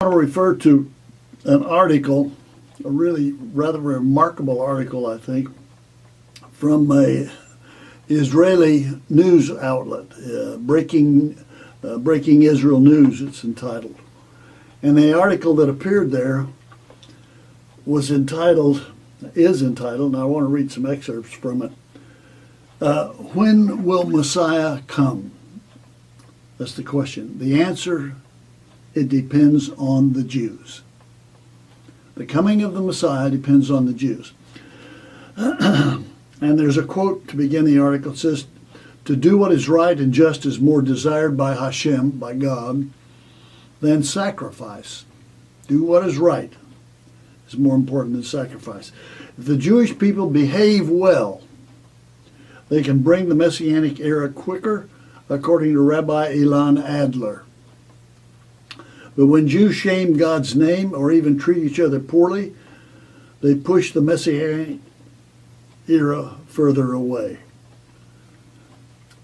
want to refer to an article, a really rather remarkable article, I think, from a Israeli news outlet, Breaking Israel News, it's entitled. And the article that appeared there is entitled, and I want to read some excerpts from it. When will Messiah come? That's the question. The answer, it depends on the Jews. The coming of the Messiah depends on the Jews. And there's a quote to begin the article. It says, to do what is right and just is more desired by Hashem, by God, than sacrifice. Do what is right is more important than sacrifice. If the Jewish people behave well, they can bring the Messianic era quicker, according to Rabbi Ilan Adler. But when Jews shame God's name or even treat each other poorly, they push the Messianic era further away.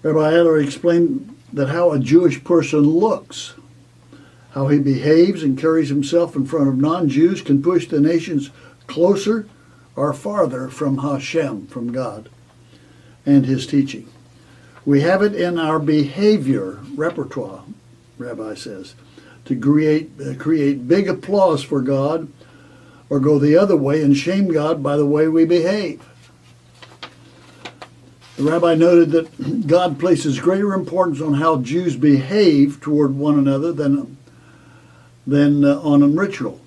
Rabbi Adler explained that how a Jewish person looks, how he behaves and carries himself in front of non-Jews can push the nations closer or farther from Hashem, from God, and his teaching. We have it in our behavior repertoire, Rabbi says, to create big applause for God or go the other way and shame God by the way we behave. The rabbi noted that God places greater importance on how Jews behave toward one another than on a ritual.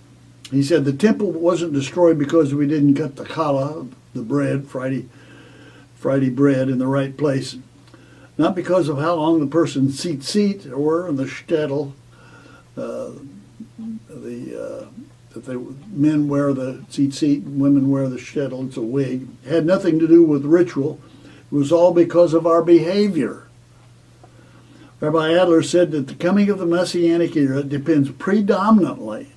He said the temple wasn't destroyed because we didn't cut the challah, the bread, Friday bread, in the right place. Not because of how long the person's seat or in the shtetl, men wear the tzitzit, women wear the shtetl, it's a wig. It had nothing to do with ritual. It was all because of our behavior. Rabbi Adler said that the coming of the Messianic era depends predominantly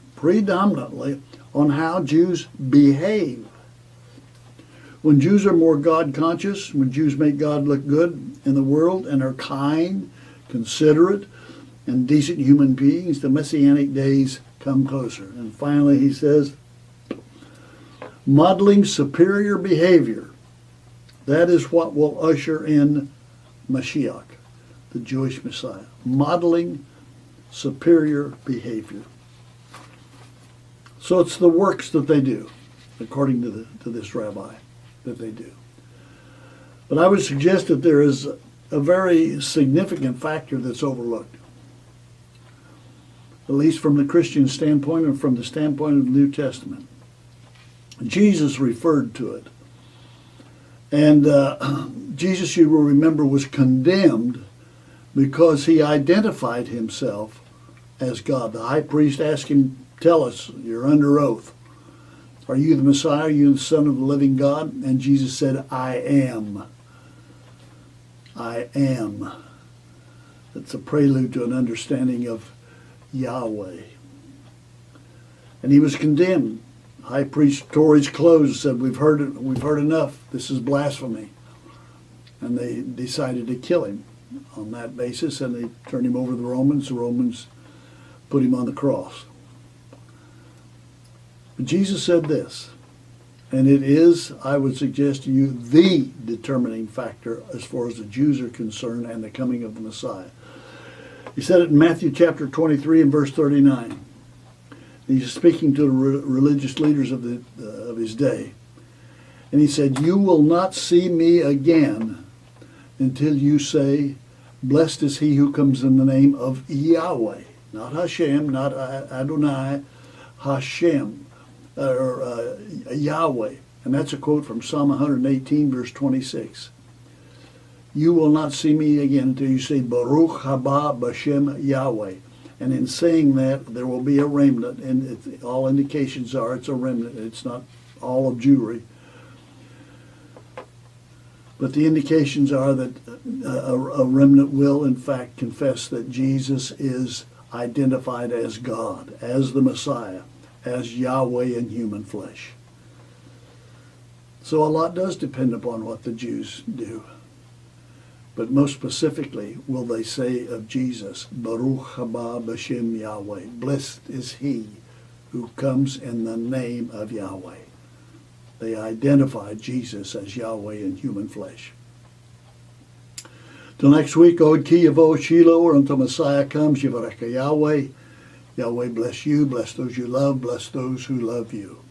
on how Jews behave. When Jews are more God-conscious, when Jews make God look good in the world and are kind, considerate, and decent human beings, the Messianic days come closer. And finally, he says, modeling superior behavior, that is what will usher in Mashiach, the Jewish Messiah. Modeling superior behavior. So it's the works that they do, according to this rabbi, that they do. But I would suggest that there is a very significant factor that's overlooked, at least from the Christian standpoint and from the standpoint of the New Testament. Jesus referred to it. And Jesus, you will remember, was condemned because he identified himself as God. The high priest asked him, tell us, you're under oath. Are you the Messiah? Are you the Son of the living God? And Jesus said, I am. I am. That's a prelude to an understanding of Yahweh. And he was condemned. The high priest tore his clothes and said, we've heard enough. This is blasphemy. And they decided to kill him on that basis, and they turned him over to the Romans. The Romans put him on the cross. But Jesus said this, and it is, I would suggest to you, the determining factor as far as the Jews are concerned and the coming of the Messiah. He said it in Matthew chapter 23 and verse 39. He's speaking to the religious leaders of his day. And he said, you will not see me again until you say, blessed is he who comes in the name of Yahweh. Not Hashem, not Adonai, Hashem, or Yahweh. And that's a quote from Psalm 118, verse 26. You will not see me again until you say, Baruch haba b'shem Yahweh. And in saying that, there will be a remnant, and all indications are it's a remnant. It's not all of Jewry. But the indications are that a remnant will, in fact, confess that Jesus is identified as God, as the Messiah, as Yahweh in human flesh. So a lot does depend upon what the Jews do. But most specifically, will they say of Jesus, Baruch haba b'shem Yahweh, blessed is he who comes in the name of Yahweh. They identified Jesus as Yahweh in human flesh. Till next week, Od Ki Yavo Shiloh, or until Messiah comes, Yivarecha Yahweh. Yahweh bless you, bless those you love, bless those who love you.